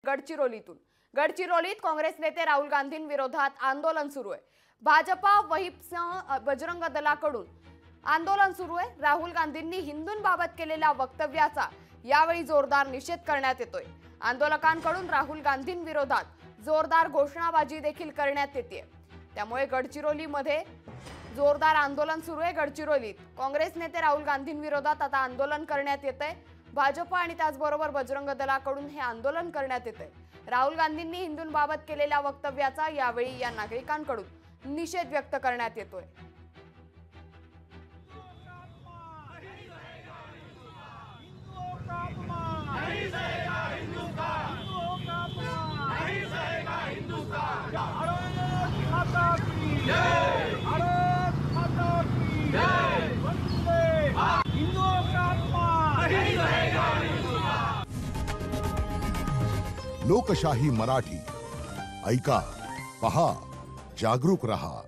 गडचिरोलीतून। गडचिरोलीत काँग्रेस नेते राहुल गांधींविरोधात आंदोलन सुरू आहे। भाजपा व्हीपसह बजरंग दलाकडून आंदोलन सुरू आहे। राहुल गांधींनी हिंदूंबाबत केलेल्या वक्तव्याचा यावेळी जोरदार निषेध करण्यात येतोय। आंदोलकांकडून राहुल गांधींविरोधात जोरदार घोषणाबाजी देखील करण्यात येते। त्यामुळे गडचिरोलीमध्ये जोरदार आंदोलन सुरू आहे। गडचिरोलीत काँग्रेस नेते राहुल गांधींविरोधात आता आंदोलन करण्यात येतंय। भाजप आणि त्याचबरोबर बजरंग दलाकडून हे आंदोलन करण्यात येतंय। राहुल गांधींनी हिंदूंबाबत केलेल्या वक्तव्याचा यावेळी या नागरिकांकडून निषेध व्यक्त करण्यात येतोय। लोकशाही मराठी ऐका, पहा, जागरूक रहा।